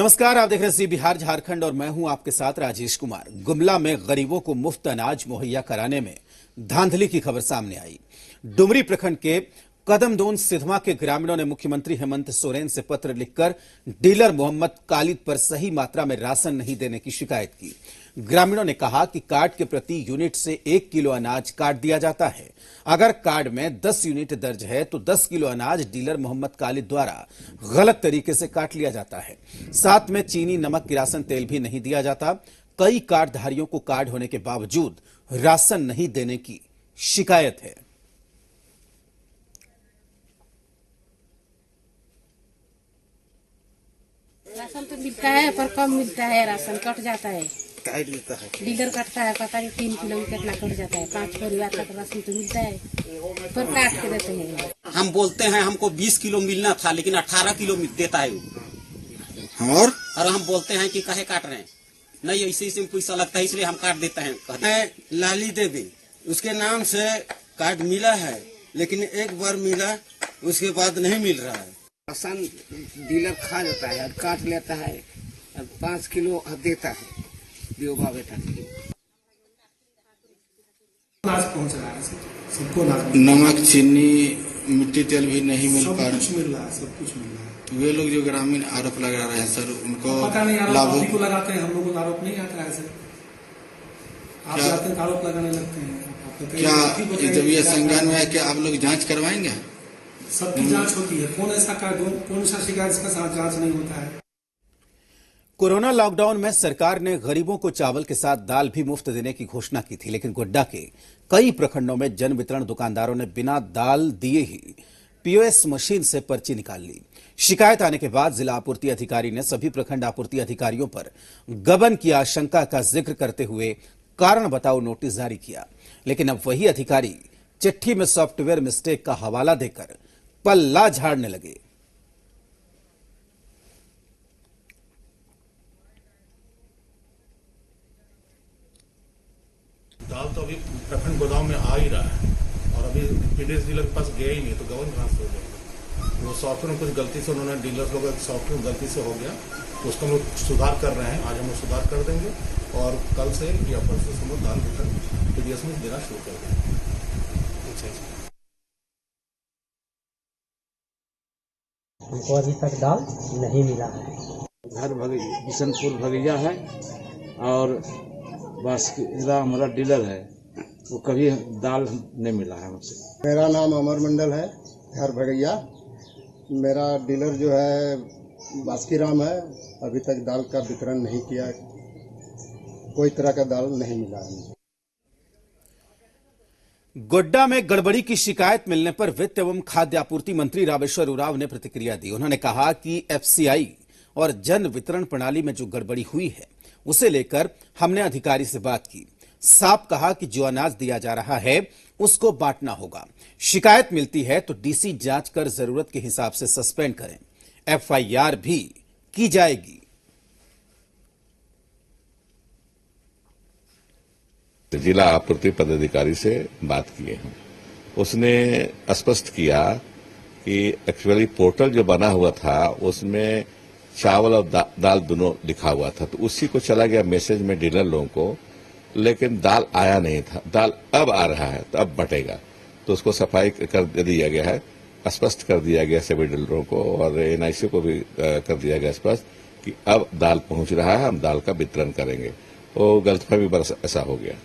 नमस्कार, आप देख रहे हैं जी बिहार झारखंड और मैं हूं आपके साथ राजेश कुमार। गुमला में गरीबों को मुफ्त अनाज मुहैया कराने में धांधली की खबर सामने आई। डुमरी प्रखंड के कदमदोन सिधवा के ग्रामीणों ने मुख्यमंत्री हेमंत सोरेन से पत्र लिखकर डीलर मोहम्मद कालिद पर सही मात्रा में राशन नहीं देने की शिकायत की। ग्रामीणों ने कहा कि कार्ड के प्रति यूनिट से 1 किलो अनाज काट दिया जाता है। अगर कार्ड में 10 यूनिट दर्ज है तो 10 किलो अनाज डीलर मोहम्मद कालिद द्वारा गलत तरीके से काट लिया जाता है। साथ में चीनी, नमक, किरासन तेल भी नहीं दिया जाता। कई कार्डधारियों को कार्ड होने के बावजूद राशन नहीं देने की शिकायत है। राशन तो मिलता है पर कम मिलता है, राशन कट जाता है। काट देता है, डीलर कटता है, पता नहीं 3 किलो में कितना कट जाता है। 5 परिवार का राशन तो मिलता है पर काट के देते हैं। हम बोलते हैं हमको 20 किलो मिलना था लेकिन 18 किलो देता है और हम बोलते हैं कि काहे काट रहे हैं, नहीं ऐसे ही पैसा लगता है इसलिए हम काट देते हैं। लाली देवी उसके नाम से कार्ड मिला है लेकिन एक बार मिला, उसके बाद नहीं मिल रहा है। राशन डीलर खा जाता है और काट लेता है और 5 किलो देता है बेटा पहुंच रहा है सबको। नमक, चीनी, मिट्टी तेल भी नहीं मिल पा रहा। कुछ मिल रहा है, सब कुछ मिल रहा है। वे लोग जो ग्रामीण आरोप लगा रहे हैं सर, उनको पता नहीं लाभ आरोप को लगाते हैं, हम लोग को आरोप नहीं आता है सर। आप जाते हैं आरोप लगाने लगते हैं। क्या जब ये संज्ञान में है कि आप लोग जांच करवाएंगे? सबकी जांच होती है। कौन सा शिकायत का जांच नहीं होता है। कोरोना लॉकडाउन में सरकार ने गरीबों को चावल के साथ दाल भी मुफ्त देने की घोषणा की थी, लेकिन गोड्डा के कई प्रखंडों में जन वितरण दुकानदारों ने बिना दाल दिए ही पीओएस मशीन से पर्ची निकाल ली। शिकायत आने के बाद जिला आपूर्ति अधिकारी ने सभी प्रखंड आपूर्ति अधिकारियों पर गबन की आशंका का जिक्र करते हुए कारण बताओ नोटिस जारी किया, लेकिन अब वही अधिकारी चिट्ठी में सॉफ्टवेयर मिस्टेक का हवाला देकर पल्ला झाड़ने लगे। दाल तो अभी प्रखंड गोदाम में आ ही रहा है और अभी पीडीएस डीलर के पास गया ही नहीं, तो गबन कहां से हो जाएगा? वो सॉफ्टवेयर में कुछ गलती से उन्होंने डीलर लोग सॉफ्टवेयर गलती से हो गया, तो उसका हम लोग सुधार कर रहे हैं। आज हम लोग सुधार कर देंगे और कल से या परसों से हम लोग दाल वितरण पीडीएस में देना शुरू कर देंगे। हमको अभी तक दाल नहीं मिला है। घर बिशनपुर भगैया है और बस हमारा डीलर है, वो कभी दाल नहीं मिला है हमसे। मेरा नाम अमर मंडल है, घर भगैया। मेरा डीलर जो है बास्कीराम है, अभी तक दाल का वितरण नहीं किया, कोई तरह का दाल नहीं मिला है। गोड्डा में गड़बड़ी की शिकायत मिलने पर वित्त एवं खाद्य आपूर्ति मंत्री रामेश्वर उरांव ने प्रतिक्रिया दी। उन्होंने कहा कि एफसीआई और जन वितरण प्रणाली में जो गड़बड़ी हुई है उसे लेकर हमने अधिकारी से बात की। साफ कहा कि जो अनाज दिया जा रहा है उसको बांटना होगा। शिकायत मिलती है तो डीसी जांच कर जरूरत के हिसाब से सस्पेंड करें, एफआईआर भी की जाएगी। जिला आपूर्ति पदाधिकारी से बात किए हैं, उसने स्पष्ट किया कि एक्चुअली पोर्टल जो बना हुआ था उसमें चावल और दाल दोनों लिखा हुआ था, तो उसी को चला गया मैसेज में डीलर लोगों को, लेकिन दाल आया नहीं था। दाल अब आ रहा है तो अब बटेगा, तो उसको सफाई कर दिया गया है, स्पष्ट कर दिया गया सभी डीलरों को और एनआईसी को भी कर दिया गया स्पष्ट कि अब दाल पहुंच रहा है, हम दाल का वितरण करेंगे। वो गलतफहमी बस ऐसा हो गया।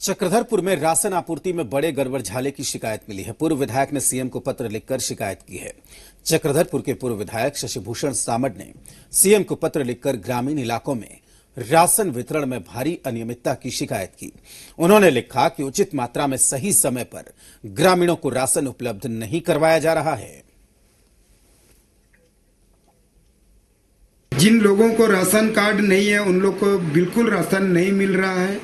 चक्रधरपुर में राशन आपूर्ति में बड़े गड़बड़झाले की शिकायत मिली है। पूर्व विधायक ने सीएम को पत्र लिखकर शिकायत की है। चक्रधरपुर के पूर्व विधायक शशिभूषण सामड ने सीएम को पत्र लिखकर ग्रामीण इलाकों में राशन वितरण में भारी अनियमितता की शिकायत की। उन्होंने लिखा कि उचित मात्रा में सही समय पर ग्रामीणों को राशन उपलब्ध नहीं करवाया जा रहा है। जिन लोगों को राशन कार्ड नहीं है उन लोग को बिल्कुल राशन नहीं मिल रहा है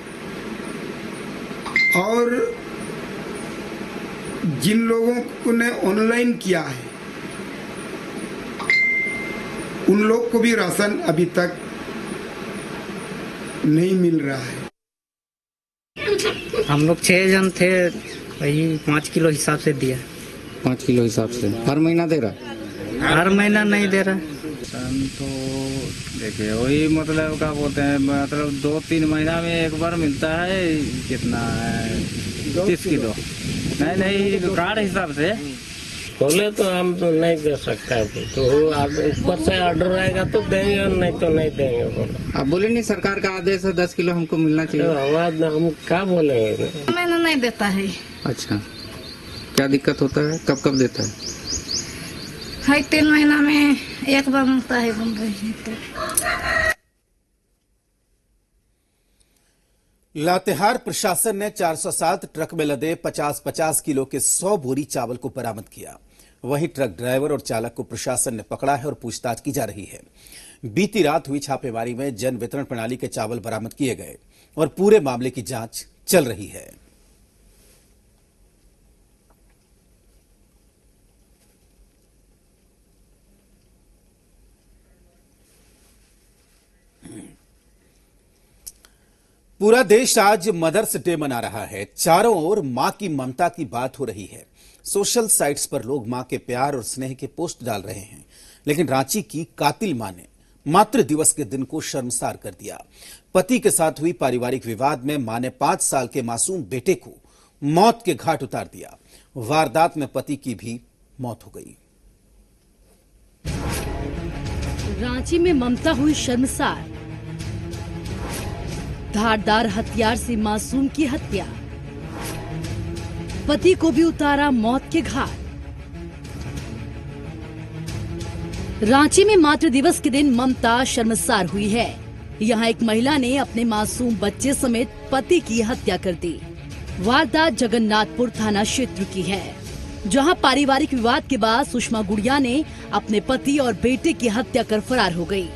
और जिन लोगों ने ऑनलाइन किया है उन लोग को भी राशन अभी तक नहीं मिल रहा है। हम लोग 6 जन थे, वही 5 किलो हिसाब से दिया। 5 किलो हिसाब से हर महीना दे रहा? हर महीना नहीं दे रहा। वेतन तो देखिए वही मतलब क्या बोलते हैं, मतलब 2-3 महीना में एक बार मिलता है। कितना है? 30 किलो। नहीं कार्ड हिसाब से बोले तो हम तो नहीं दे सकते हैं, तो ऊपर से ऑर्डर आएगा तो देंगे और नहीं तो नहीं देंगे। बोले आप बोले नहीं सरकार का आदेश है 10 किलो हमको मिलना चाहिए। हम क्या बोलेंगे? मैंने नहीं देता है। अच्छा, क्या दिक्कत होता है? कब कब देता है? 3 महीना में एक बार मिलता है। बन रही है तो लातेहार प्रशासन ने 407 ट्रक में लदे 50-50 किलो के 100 बोरी चावल को बरामद किया। वहीं ट्रक ड्राइवर और चालक को प्रशासन ने पकड़ा है और पूछताछ की जा रही है। बीती रात हुई छापेमारी में जन वितरण प्रणाली के चावल बरामद किए गए और पूरे मामले की जांच चल रही है। पूरा देश आज मदर्स डे मना रहा है। चारों ओर मां की ममता की बात हो रही है। सोशल साइट्स पर लोग मां के प्यार और स्नेह के पोस्ट डाल रहे हैं, लेकिन रांची की कातिल मां ने मातृ दिवस के दिन को शर्मसार कर दिया। पति के साथ हुई पारिवारिक विवाद में मां ने 5 साल के मासूम बेटे को मौत के घाट उतार दिया। वारदात में पति की भी मौत हो गई। रांची में ममता हुई शर्मसार। धारदार हथियार से मासूम की हत्या, पति को भी उतारा मौत के घाट। रांची में मातृ दिवस के दिन ममता शर्मसार हुई है। यहां एक महिला ने अपने मासूम बच्चे समेत पति की हत्या कर दी। वारदात जगन्नाथपुर थाना क्षेत्र की है, जहां पारिवारिक विवाद के बाद सुषमा गुड़िया ने अपने पति और बेटे की हत्या कर फरार हो गई।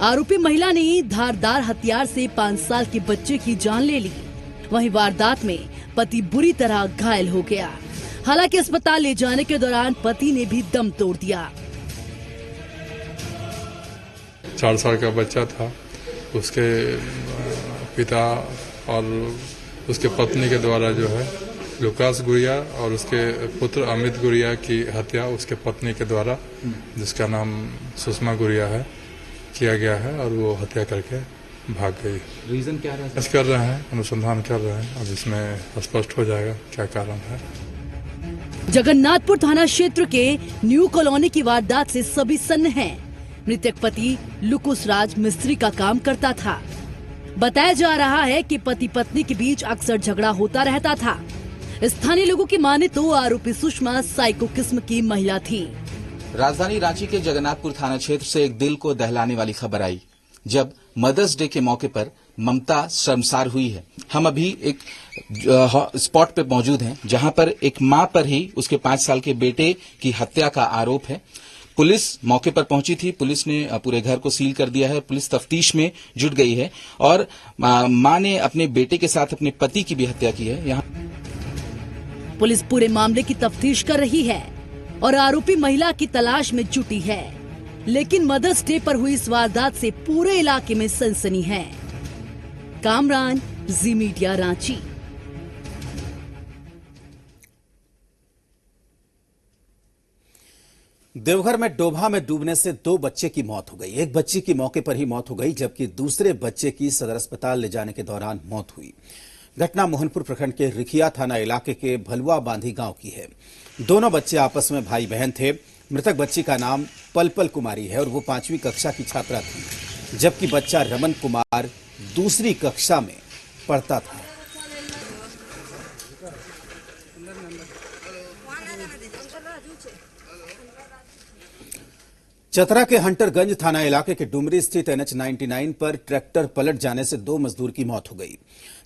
आरोपी महिला ने धारदार हथियार से 5 साल के बच्चे की जान ले ली। वहीं वारदात में पति बुरी तरह घायल हो गया। हालांकि अस्पताल ले जाने के दौरान पति ने भी दम तोड़ दिया। 4 साल का बच्चा था, उसके पिता और उसके पत्नी के द्वारा जो है लुकास गुड़िया और उसके पुत्र अमित गुड़िया की हत्या उसके पत्नी के द्वारा, जिसका नाम सुषमा गुड़िया है, किया गया है और वो हत्या करके भाग गई। रीजन क्या रहा? कर रहे हैं, अनुसंधान कर रहे हैं, अब इसमें स्पष्ट हो जाएगा क्या कारण है। जगन्नाथपुर थाना क्षेत्र के न्यू कॉलोनी की वारदात से सभी सन्न हैं। मृतक पति लुकुस राज मिस्त्री का काम करता था। बताया जा रहा है कि पति पत्नी के बीच अक्सर झगड़ा होता रहता था। स्थानीय लोगों की माने तो आरोपी सुषमा साइको किस्म की महिला थी। राजधानी रांची के जगन्नाथपुर थाना क्षेत्र से एक दिल को दहलाने वाली खबर आई, जब मदर्स डे के मौके पर ममता शर्मसार हुई है। हम अभी एक स्पॉट पे मौजूद हैं, जहां पर एक मां पर ही उसके 5 साल के बेटे की हत्या का आरोप है। पुलिस मौके पर पहुंची थी। पुलिस ने पूरे घर को सील कर दिया है। पुलिस तफ्तीश में जुट गई है और मां ने अपने बेटे के साथ अपने पति की भी हत्या की है। यहाँ पुलिस पूरे मामले की तफ्तीश कर रही है और आरोपी महिला की तलाश में जुटी है। लेकिन मदर्स डे पर हुई इस वारदात से पूरे इलाके में सनसनी है। कामरान, जी मीडिया, रांची। देवघर में डोभा में डूबने से 2 बच्चे की मौत हो गई। एक बच्ची की मौके पर ही मौत हो गई, जबकि दूसरे बच्चे की सदर अस्पताल ले जाने के दौरान मौत हुई। घटना मोहनपुर प्रखंड के रिखिया थाना इलाके के भलुआ बांधी गांव की है। दोनों बच्चे आपस में भाई बहन थे। मृतक बच्ची का नाम पलपल कुमारी है और वो 5वीं कक्षा की छात्रा थी, जबकि बच्चा रमन कुमार दूसरी कक्षा में पढ़ता था। चतरा के हंटरगंज थाना इलाके के डुमरी स्थित NH 99 पर ट्रैक्टर पलट जाने से 2 मजदूर की मौत हो गई।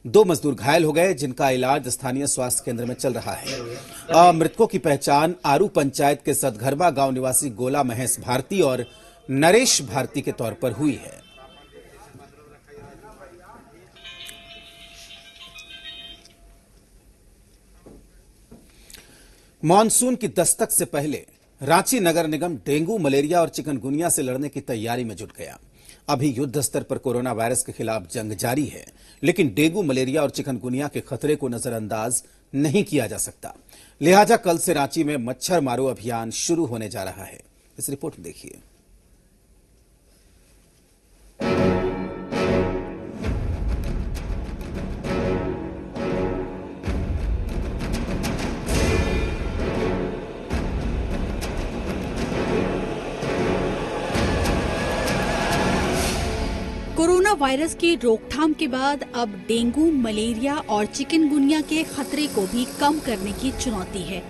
2 मजदूर घायल हो गए, जिनका इलाज स्थानीय स्वास्थ्य केंद्र में चल रहा है। मृतकों की पहचान आरू पंचायत के सदघरबा गांव निवासी गोला महेश भारती और नरेश भारती के तौर पर हुई है। मानसून की दस्तक से पहले रांची नगर निगम डेंगू, मलेरिया और चिकनगुनिया से लड़ने की तैयारी में जुट गया। अभी युद्ध स्तर पर कोरोना वायरस के खिलाफ जंग जारी है, लेकिन डेंगू, मलेरिया और चिकनगुनिया के खतरे को नजरअंदाज नहीं किया जा सकता। लिहाजा कल से रांची में मच्छर मारो अभियान शुरू होने जा रहा है। इस रिपोर्ट में देखिए। वायरस की रोकथाम के बाद अब डेंगू, मलेरिया और चिकनगुनिया के खतरे को भी कम करने की चुनौती है।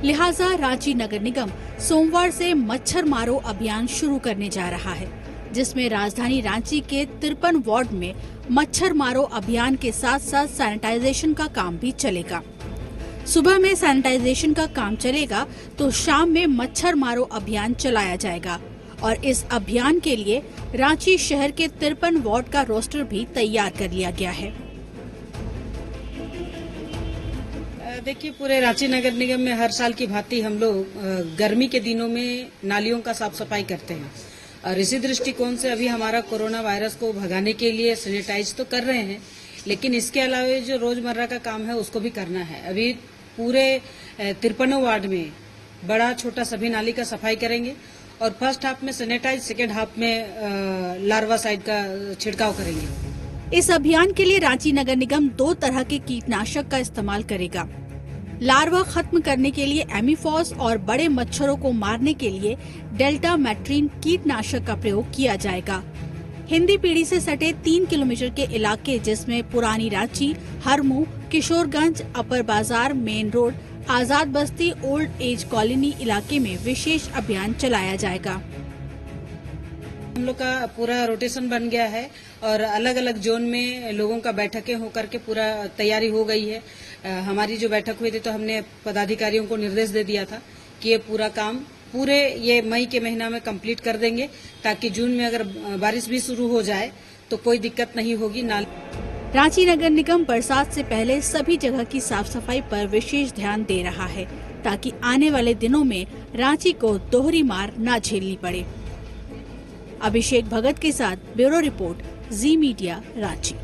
लिहाजा रांची नगर निगम सोमवार से मच्छर मारो अभियान शुरू करने जा रहा है, जिसमें राजधानी रांची के 53 वार्ड में मच्छर मारो अभियान के साथ साथ सैनिटाइजेशन का काम भी चलेगा। सुबह में सैनिटाइजेशन का काम चलेगा तो शाम में मच्छर मारो अभियान चलाया जाएगा और इस अभियान के लिए रांची शहर के 53 वार्ड का रोस्टर भी तैयार कर लिया गया है। देखिए, पूरे रांची नगर निगम में हर साल की भांति हम लोग गर्मी के दिनों में नालियों का साफ सफाई करते हैं और इसी दृष्टिकोण से अभी हमारा कोरोना वायरस को भगाने के लिए सैनिटाइज तो कर रहे हैं, लेकिन इसके अलावा जो रोजमर्रा का काम है उसको भी करना है। अभी पूरे 53 वार्ड में बड़ा छोटा सभी नाली का सफाई करेंगे और फर्स्ट हाफ में सैनिटाइज, सेकेंड हाफ में लार्वा साइड का छिड़काव करेंगे। इस अभियान के लिए रांची नगर निगम 2 तरह के कीटनाशक का इस्तेमाल करेगा। लार्वा खत्म करने के लिए एमीफॉस और बड़े मच्छरों को मारने के लिए डेल्टा मैट्रीन कीटनाशक का प्रयोग किया जाएगा। हिंदी पीढ़ी से सटे 3 किलोमीटर के इलाके जिसमें पुरानी रांची, हरमू, किशोरगंज, अपर बाजार, मेन रोड, आजाद बस्ती, ओल्ड एज कॉलोनी इलाके में विशेष अभियान चलाया जाएगा। हम लोग का पूरा रोटेशन बन गया है और अलग अलग जोन में लोगों का बैठकें होकर के पूरा तैयारी हो गई है। हमारी जो बैठक हुई थी तो हमने पदाधिकारियों को निर्देश दे दिया था कि ये पूरा काम पूरे ये मई के महीना में कंप्लीट कर देंगे ताकि जून में अगर बारिश भी शुरू हो जाए तो कोई दिक्कत नहीं होगी। रांची नगर निगम बरसात से पहले सभी जगह की साफ सफाई पर विशेष ध्यान दे रहा है ताकि आने वाले दिनों में रांची को दोहरी मार न झेलनी पड़े। अभिषेक भगत के साथ ब्यूरो रिपोर्ट, जी मीडिया, रांची।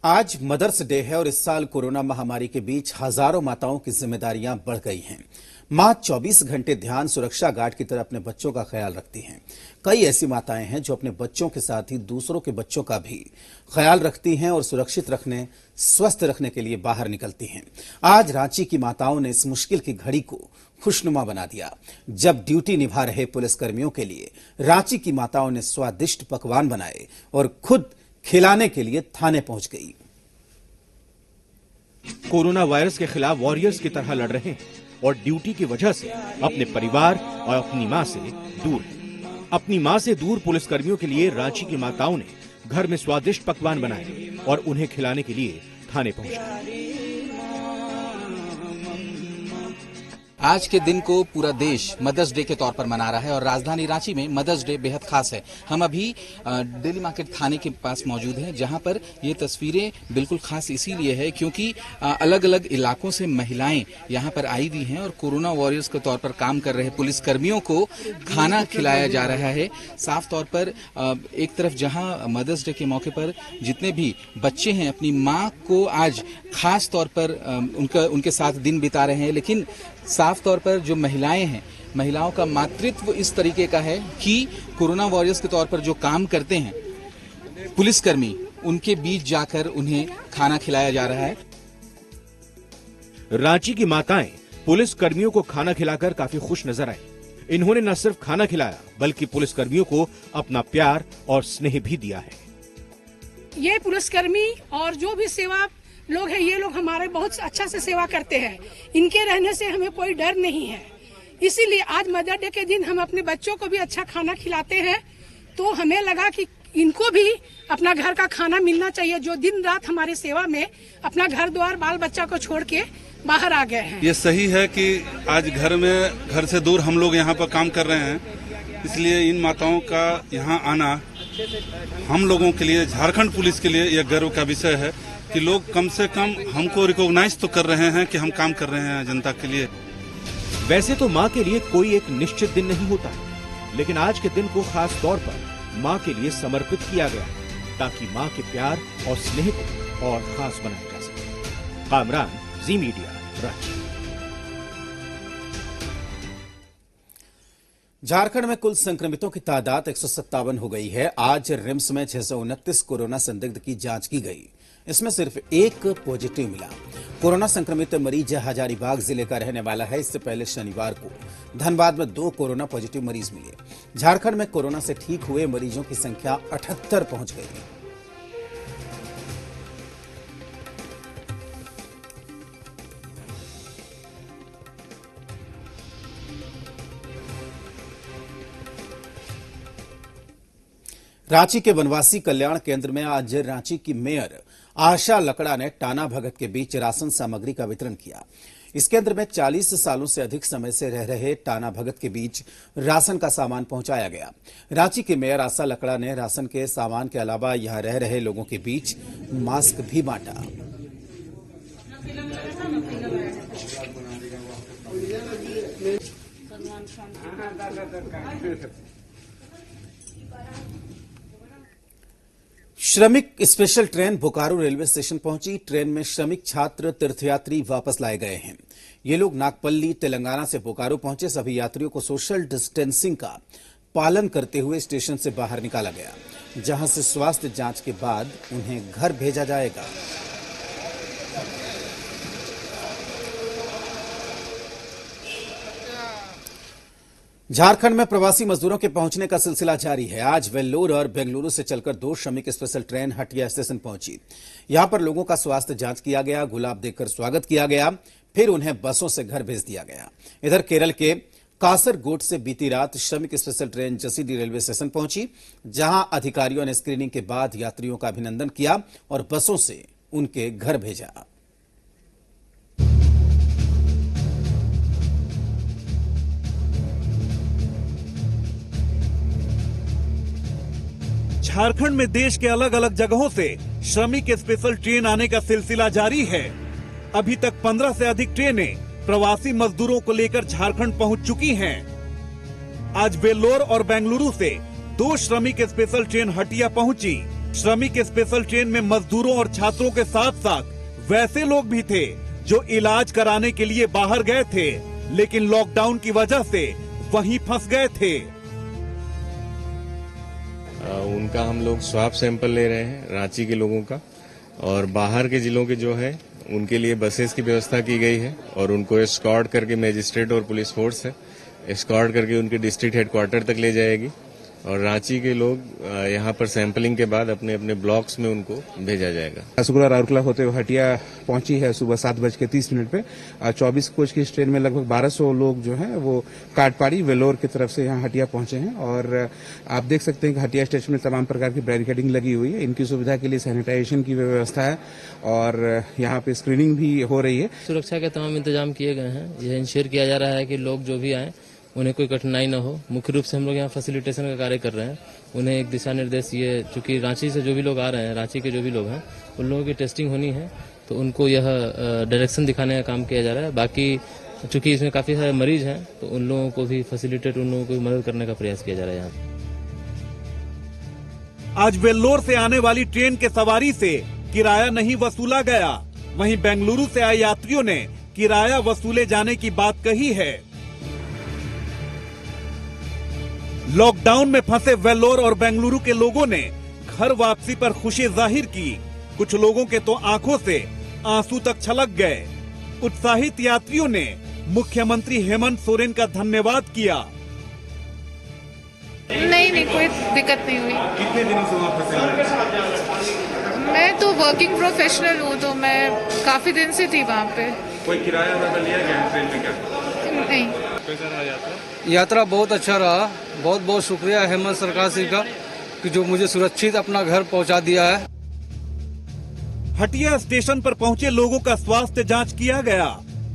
आज मदर्स डे है और इस साल कोरोना महामारी के बीच हजारों माताओं की जिम्मेदारियां बढ़ गई हैं। मां 24 घंटे ध्यान सुरक्षा गार्ड की तरह अपने बच्चों का ख्याल रखती हैं। कई ऐसी माताएं हैं जो अपने बच्चों के साथ ही दूसरों के बच्चों का भी ख्याल रखती हैं और सुरक्षित रखने, स्वस्थ रखने के लिए बाहर निकलती हैं। आज रांची की माताओं ने इस मुश्किल की घड़ी को खुशनुमा बना दिया जब ड्यूटी निभा रहे पुलिसकर्मियों के लिए रांची की माताओं ने स्वादिष्ट पकवान बनाए और खुद खिलाने के लिए थाने पहुंच गई। कोरोना वायरस के खिलाफ वॉरियर्स की तरह लड़ रहे हैं और ड्यूटी की वजह से अपने परिवार और अपनी मां से दूर हैं। अपनी मां से दूर पुलिसकर्मियों के लिए रांची की माताओं ने घर में स्वादिष्ट पकवान बनाए और उन्हें खिलाने के लिए थाने पहुंचे। आज के दिन को पूरा देश मदर्स डे के तौर पर मना रहा है और राजधानी रांची में मदर्स डे बेहद खास है। हम अभी डेली मार्केट थाने के पास मौजूद हैं, जहां पर ये तस्वीरें बिल्कुल खास इसीलिए है क्योंकि अलग अलग इलाकों से महिलाएं यहां पर आई हुई हैं और कोरोना वॉरियर्स के तौर पर काम कर रहे पुलिसकर्मियों को खाना खिलाया जा रहा है। साफ तौर पर एक तरफ जहां मदर्स डे के मौके पर जितने भी बच्चे हैं अपनी माँ को आज खास तौर पर उनके साथ दिन बिता रहे हैं, लेकिन साफ तौर पर जो महिलाएं हैं, महिलाओं का मातृत्व इस तरीके का है कि कोरोना वॉरियर्स के तौर पर जो काम करते हैं पुलिसकर्मी, उनके बीच जाकर उन्हें खाना खिलाया जा रहा है। रांची की माताएं पुलिसकर्मियों को खाना खिलाकर काफी खुश नजर आई। इन्होंने न सिर्फ खाना खिलाया बल्कि पुलिसकर्मियों को अपना प्यार और स्नेह भी दिया है। ये पुलिसकर्मी और जो भी सेवा लोग हैं, ये लोग हमारे बहुत अच्छा से सेवा करते हैं। इनके रहने से हमें कोई डर नहीं है। इसीलिए आज मदर डे के दिन हम अपने बच्चों को भी अच्छा खाना खिलाते हैं, तो हमें लगा कि इनको भी अपना घर का खाना मिलना चाहिए, जो दिन रात हमारी सेवा में अपना घर द्वार बाल बच्चा को छोड़ के बाहर आ गए हैं। ये सही है कि आज घर से दूर हम लोग यहाँ पर काम कर रहे हैं, इसलिए इन माताओं का यहाँ आना हम लोगों के लिए, झारखंड पुलिस के लिए यह गर्व का विषय है कि लोग कम से कम हमको रिकॉग्नाइज तो कर रहे हैं कि हम काम कर रहे हैं जनता के लिए। वैसे तो माँ के लिए कोई एक निश्चित दिन नहीं होता, लेकिन आज के दिन को खास तौर पर माँ के लिए समर्पित किया गया है ताकि माँ के प्यार और स्नेह को और खास बनाया जा सके। कामरान, जी मीडिया, रांची। झारखंड में कुल संक्रमितों की तादाद 157 हो गई है। आज रिम्स में 629 कोरोना संदिग्ध की जांच की गई। इसमें सिर्फ एक पॉजिटिव मिला। कोरोना संक्रमित मरीज हजारीबाग जिले का रहने वाला है। इससे पहले शनिवार को धनबाद में 2 कोरोना पॉजिटिव मरीज मिले। झारखंड में कोरोना से ठीक हुए मरीजों की संख्या 78 पहुंच गई है। रांची के वनवासी कल्याण केंद्र में आज रांची की मेयर आशा लकड़ा ने टाना भगत के बीच राशन सामग्री का वितरण किया। इस केंद्र में 40 सालों से अधिक समय से रह रहे टाना भगत के बीच राशन का सामान पहुंचाया गया। रांची की मेयर आशा लकड़ा ने राशन के सामान के अलावा यहां रह रहे लोगों के बीच मास्क भी बांटा। श्रमिक special train Bokaro railway station पहुंची। ट्रेन में श्रमिक छात्र तीर्थयात्री वापस लाए गए हैं। ये लोग नागपल्ली तेलंगाना से बोकारो पहुंचे। सभी यात्रियों को सोशल डिस्टेंसिंग का पालन करते हुए स्टेशन से बाहर निकाला गया, जहां से स्वास्थ्य जांच के बाद उन्हें घर भेजा जाएगा। झारखंड में प्रवासी मजदूरों के पहुंचने का सिलसिला जारी है। आज वेल्लोर और बेंगलुरु से चलकर 2 श्रमिक स्पेशल ट्रेन हटिया स्टेशन पहुंची। यहां पर लोगों का स्वास्थ्य जांच किया गया, गुलाब देकर स्वागत किया गया, फिर उन्हें बसों से घर भेज दिया गया। इधर केरल के कासरगोड से बीती रात श्रमिक special train Jasidih railway station पहुंची, जहां अधिकारियों ने स्क्रीनिंग के बाद यात्रियों का अभिनंदन किया और बसों से उनके घर भेजा। झारखंड में देश के अलग अलग जगहों से श्रमिक स्पेशल ट्रेन आने का सिलसिला जारी है। अभी तक 15 से अधिक ट्रेनें प्रवासी मजदूरों को लेकर झारखंड पहुंच चुकी हैं। आज वेल्लोर और बेंगलुरु से 2 श्रमिक स्पेशल ट्रेन हटिया पहुंची। श्रमिक स्पेशल ट्रेन में मजदूरों और छात्रों के साथ साथ वैसे लोग भी थे जो इलाज कराने के लिए बाहर गए थे, लेकिन लॉकडाउन की वजह से वहीं फंस गए थे। उनका हम लोग स्वाब सैंपल ले रहे हैं, रांची के लोगों का, और बाहर के जिलों के जो है उनके लिए बसेस की व्यवस्था की गई है और उनको एस्कॉर्ट करके मजिस्ट्रेट और पुलिस फोर्स है एस्कॉर्ट करके उनके डिस्ट्रिक्ट हेडक्वार्टर तक ले जाएगी और रांची के लोग यहाँ पर सैंपलिंग के बाद अपने अपने ब्लॉक्स में उनको भेजा जाएगा। रसगुल्ला राउरकेला होते हुए हटिया पहुंची है सुबह 7:30 पे। 24 कोच की इस ट्रेन में लगभग 1200 लोग जो हैं वो काटपाड़ी वेल्लोर की तरफ से यहाँ हटिया पहुंचे हैं और आप देख सकते हैं कि हटिया स्टेशन में तमाम प्रकार की बैरिकेडिंग लगी हुई है। इनकी सुविधा के लिए सैनिटाइजेशन की व्यवस्था है और यहाँ पे स्क्रीनिंग भी हो रही है। सुरक्षा के तमाम इंतजाम किए गए हैं। यह इंश्योर किया जा रहा है कि लोग जो भी आए उन्हें कोई कठिनाई न हो। मुख्य रूप से हम लोग यहाँ फैसिलिटेशन का कार्य कर रहे हैं। उन्हें एक दिशा निर्देश, ये चूंकि रांची से जो भी लोग आ रहे हैं, रांची के जो भी लोग हैं, उन लोगों की टेस्टिंग होनी है, तो उनको यह डायरेक्शन दिखाने का काम किया जा रहा है। बाकी चूंकि इसमें काफी सारे मरीज हैं, तो उन लोगों को भी फैसिलिटेट, उन लोगों को मदद करने का प्रयास किया जा रहा है। यहाँ आज वेल्लोर से आने वाली ट्रेन के सवारी से किराया नहीं वसूला गया। वहीं बेंगलुरु से आए यात्रियों ने किराया वसूले जाने की बात कही है। लॉकडाउन में फंसे वेल्लोर और बेंगलुरु के लोगों ने घर वापसी पर खुशी जाहिर की। कुछ लोगों के तो आंखों से आंसू तक छलक गए। उत्साहित यात्रियों ने मुख्यमंत्री हेमंत सोरेन का धन्यवाद किया। नहीं, कोई दिक्कत नहीं हुई। कितने दिनों से वहाँ फंसे? मैं तो वर्किंग प्रोफेशनल हूँ, तो मैं काफी दिन से थी वहाँ पे। कोई किराया ज्यादा लिया गया ट्रेन में क्या? नहीं। कैसा रहा यात्रा? यात्रा बहुत अच्छा रहा। बहुत बहुत शुक्रिया हेमंत सरकार जी का कि जो मुझे सुरक्षित अपना घर पहुंचा दिया है। हटिया स्टेशन पर पहुंचे लोगों का स्वास्थ्य जांच किया गया,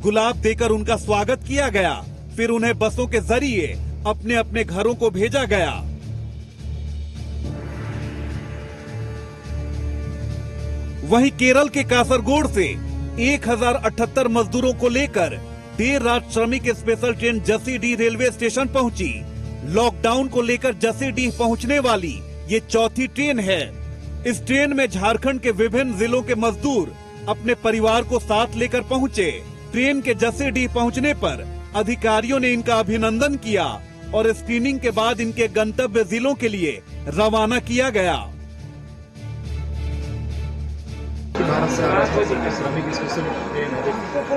गुलाब देकर उनका स्वागत किया गया, फिर उन्हें बसों के जरिए अपने अपने घरों को भेजा गया। वहीं केरल के कासरगोड से 1078 मजदूरों को लेकर देर रात श्रमिक special train Jasidih railway station पहुंची। लॉकडाउन को लेकर जसीडीह पहुंचने वाली ये चौथी ट्रेन है। इस ट्रेन में झारखंड के विभिन्न जिलों के मजदूर अपने परिवार को साथ लेकर पहुंचे। ट्रेन के जसीडीह पहुंचने पर अधिकारियों ने इनका अभिनंदन किया और स्क्रीनिंग के बाद इनके गंतव्य जिलों के लिए रवाना किया गया। भारत से आ रहे थे। श्रमिक स्पेशल ट्रेन है,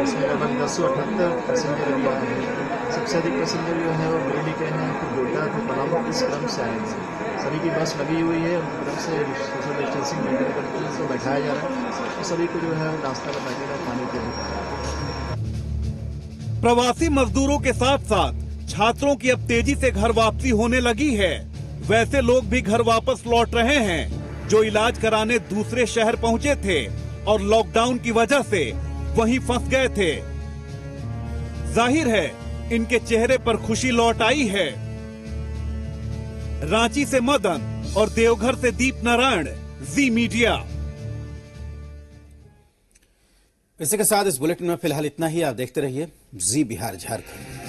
इसमें लगभग 1078 पैसेंजर भी आए हैं। सबसे अधिक पैसेंजर जो है वो बरेली के हैं, फिर गोड्डा, फिर पलामू, इस क्रम से आए हैं। सभी की बस लगी हुई है, उनकी तरफ से सोशल डिस्टेंसिंग मेंटेन करके उनको बैठाया जा रहा है और सभी को जो है नाश्ता का पैकेट और पानी के। प्रवासी मजदूरों के साथ साथ छात्रों की अब तेजी से घर वापसी होने लगी है। वैसे लोग भी घर वापस लौट रहे हैं जो इलाज कराने दूसरे शहर पहुंचे थे और लॉकडाउन की वजह से वहीं फंस गए थे। जाहिर है इनके चेहरे पर खुशी लौट आई है। रांची से मदन और देवघर से दीप नारायण, जी मीडिया। इसी के साथ इस बुलेटिन में फिलहाल इतना ही। आप देखते रहिए जी बिहार झारखंड।